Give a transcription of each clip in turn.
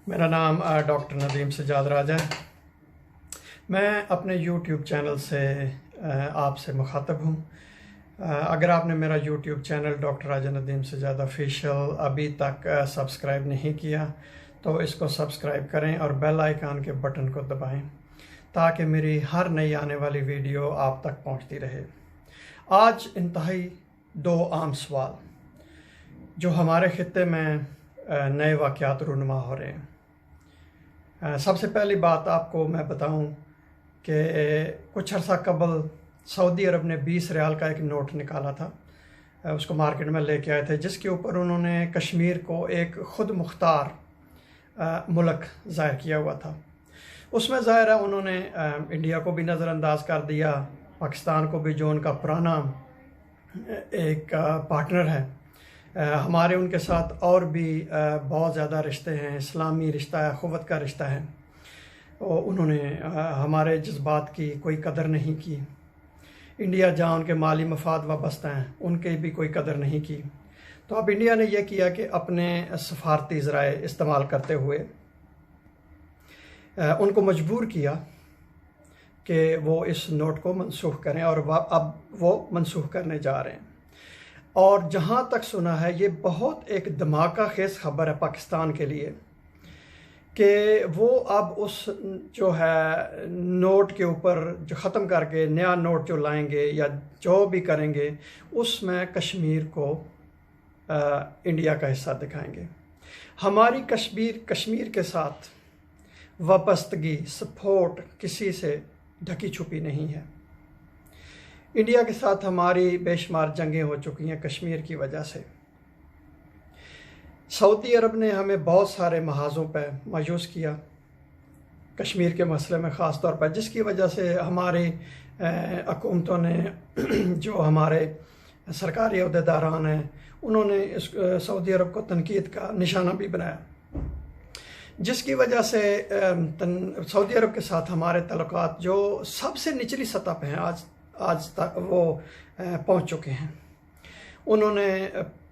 मेरा नाम डॉक्टर नदीम सजाद राजा है। मैं अपने YouTube चैनल से आपसे मुखातब हूँ। अगर आपने मेरा YouTube चैनल डॉक्टर राजा नदीम सजाद ऑफिशियल अभी तक सब्सक्राइब नहीं किया तो इसको सब्सक्राइब करें और बेल आइकन के बटन को दबाएं ताकि मेरी हर नई आने वाली वीडियो आप तक पहुँचती रहे। आज इंतहाई दो आम सवाल जो हमारे खित्ते में नए वाक़यात रूनुमा हो रहे हैं। सबसे पहली बात आपको मैं बताऊं कि कुछ अर्सा कबल सऊदी अरब ने 20 रियाल का एक नोट निकाला था, उसको मार्केट में लेके आए थे, जिसके ऊपर उन्होंने कश्मीर को एक ख़ुद मुख्तार मुल्क ज़ाहिर किया हुआ था। उसमें ज़ाहिर है उन्होंने इंडिया को भी नज़रअंदाज कर दिया, पाकिस्तान को भी जो उनका पुराना एक पार्टनर है। हमारे उनके साथ और भी बहुत ज़्यादा रिश्ते हैं, इस्लामी रिश्ता है, अख़ुवत का रिश्ता है। और उन्होंने हमारे जज्बात की कोई कदर नहीं की। इंडिया जहाँ उनके माली मफाद वाबस्ता हैं उनके भी कोई कदर नहीं की। तो अब इंडिया ने यह किया कि अपने सफारती ज़राए इस्तेमाल करते हुए उनको मजबूर किया कि वो इस नोट को मनसूख करें, और अब वो मनसूख करने जा रहे हैं। और जहाँ तक सुना है ये बहुत एक धमाका खेज़ खबर है पाकिस्तान के लिए कि वो अब उस जो है नोट के ऊपर जो ख़त्म करके नया नोट जो लाएंगे या जो भी करेंगे उसमें कश्मीर को इंडिया का हिस्सा दिखाएंगे। हमारी कश्मीर के साथ वाबस्तगी सपोर्ट किसी से ढकी छुपी नहीं है। इंडिया के साथ हमारी बेशुमार जंगें हो चुकी हैं कश्मीर की वजह से। सऊदी अरब ने हमें बहुत सारे महाज़ों पर मायूस किया कश्मीर के मसले में ख़ास तौर पर, जिसकी वजह से हमारी हुकूमतों ने जो हमारे सरकारी अहदेदारान हैं उन्होंने इस सऊदी अरब को तनकीद का निशाना भी बनाया, जिसकी वजह से सऊदी अरब के साथ हमारे तल्लुकात जो सबसे निचली सतह पे हैं आज तक वो पहुंच चुके हैं। उन्होंने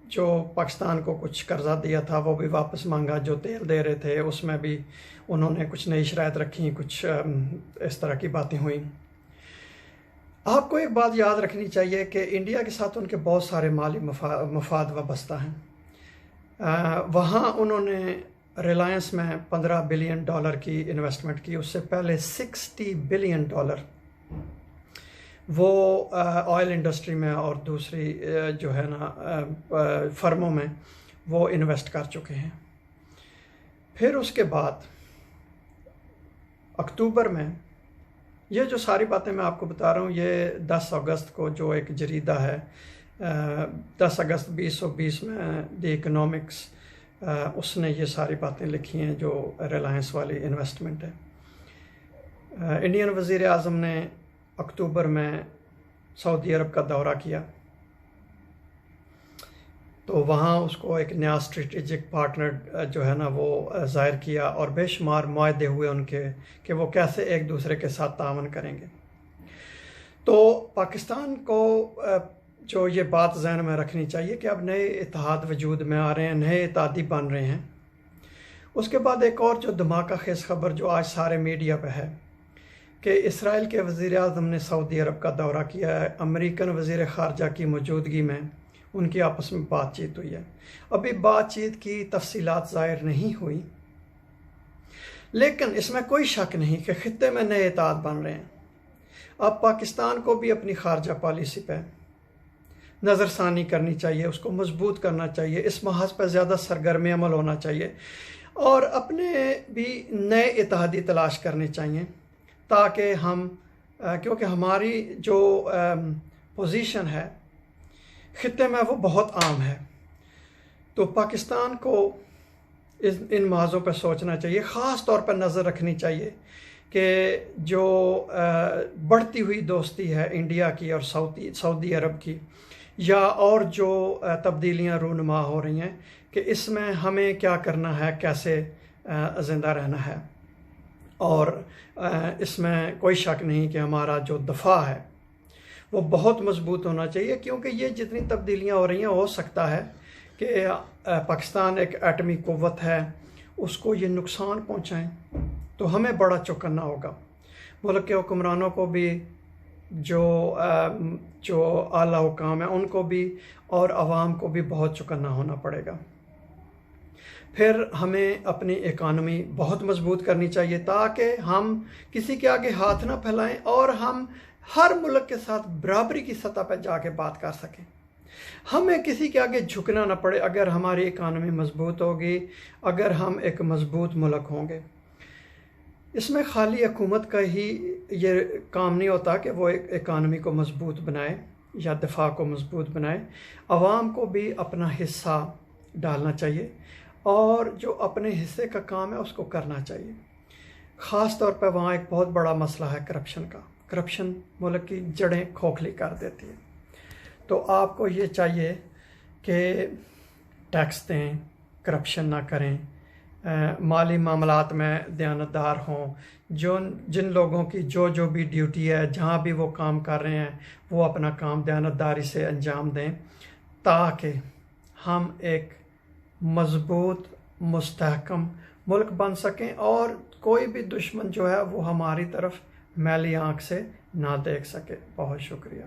जो पाकिस्तान को कुछ कर्जा दिया था वो भी वापस मांगा, जो तेल दे रहे थे उसमें भी उन्होंने कुछ नई शराइत रखी, कुछ इस तरह की बातें हुई। आपको एक बात याद रखनी चाहिए कि इंडिया के साथ उनके बहुत सारे माली मफाद वाबस्ता हैं। वहाँ उन्होंने रिलायंस में $15 बिलियन की इन्वेस्टमेंट की। उससे पहले $60 बिलियन वो ऑयल इंडस्ट्री में और दूसरी जो है ना फर्मों में वो इन्वेस्ट कर चुके हैं। फिर उसके बाद अक्टूबर में ये जो सारी बातें मैं आपको बता रहा हूँ, ये 10 अगस्त को जो एक जरीदा है 10 अगस्त 2020 में द इकोनॉमिक्स, उसने ये सारी बातें लिखी हैं जो रिलायंस वाली इन्वेस्टमेंट है। इंडियन वज़ीर आज़म ने अक्टूबर में सऊदी अरब का दौरा किया तो वहाँ उसको एक नया स्ट्रेटेजिक पार्टनर जो है ना वो ज़ाहिर किया, और बेशुमार मुआहदे हुए उनके कि वो कैसे एक दूसरे के साथ तावन करेंगे। तो पाकिस्तान को जो ये बात ज़हन में रखनी चाहिए कि अब नए इत्तेहाद वजूद में आ रहे हैं, नए इत्तेहादी बन रहे हैं। उसके बाद एक और जो धमाका खेज़ खबर जो आज सारे मीडिया पे है कि इसराइल के वज़ीर आज़म ने सऊदी अरब का दौरा किया है। अमेरिकन वज़ीर ख़ारजा की मौजूदगी में उनकी आपस में बातचीत हुई है। अभी बातचीत की तफसीलात ज़ाहिर नहीं हुई, लेकिन इसमें कोई शक नहीं कि ख़ित्ते में नए इत्तेहाद बन रहे हैं। अब पाकिस्तान को भी अपनी ख़ारजा पॉलिसी पर नज़रसानी करनी चाहिए, उसको मजबूत करना चाहिए, इस महाज पर ज़्यादा सरगर्म अमल होना चाहिए और अपने भी नए इत्तेहादी तलाश करने चाहिए ताकि हम क्योंकि हमारी जो पोजीशन है ख़ित्ते में वो बहुत आम है। तो पाकिस्तान को इन महाज़ों पर सोचना चाहिए, ख़ास तौर पर नज़र रखनी चाहिए कि जो बढ़ती हुई दोस्ती है इंडिया की और सऊदी अरब की, या और जो तब्दीलियाँ रूनुमा हो रही हैं कि इसमें हमें क्या करना है, कैसे ज़िंदा रहना है। और इसमें कोई शक नहीं कि हमारा जो दफ़ा है वो बहुत मजबूत होना चाहिए, क्योंकि ये जितनी तब्दीलियाँ हो रही हैं हो सकता है कि पाकिस्तान एक एटमी क़ुव्वत है उसको ये नुकसान पहुँचाएँ, तो हमें बड़ा चौकन्ना होगा। मुल्क के हुक्मरानों को भी, जो आला हुकाम है उनको भी, और आवाम को भी बहुत चौकन्ना होना पड़ेगा। फिर हमें अपनी इकानमी बहुत मजबूत करनी चाहिए ताकि हम किसी के आगे हाथ ना फैलाएं और हम हर मुल्क के साथ बराबरी की सतह पर जाके बात कर सकें। हमें किसी के आगे झुकना ना पड़े अगर हमारी इकानमी मजबूत होगी, अगर हम एक मजबूत मुल्क होंगे। इसमें खाली हुकूमत का ही ये काम नहीं होता कि वो एक इकानमी को मजबूत बनाए या दिफा को मजबूत बनाए। आवाम को भी अपना हिस्सा डालना चाहिए और जो अपने हिस्से का काम है उसको करना चाहिए। ख़ास तौर पर वहाँ एक बहुत बड़ा मसला है करप्शन का। करप्शन मुल्क की जड़ें खोखली कर देती है। तो आपको ये चाहिए कि टैक्स दें, करप्शन ना करें, माली मामलात में दयानतदार हों। जिन लोगों की जो भी ड्यूटी है, जहाँ भी वो काम कर रहे हैं, वो अपना काम दयानतदारी से अंजाम दें ताकि हम एक मज़बूत मुस्तहकम मुल्क बन सकें और कोई भी दुश्मन जो है वो हमारी तरफ मैली आँख से ना देख सके। बहुत शुक्रिया।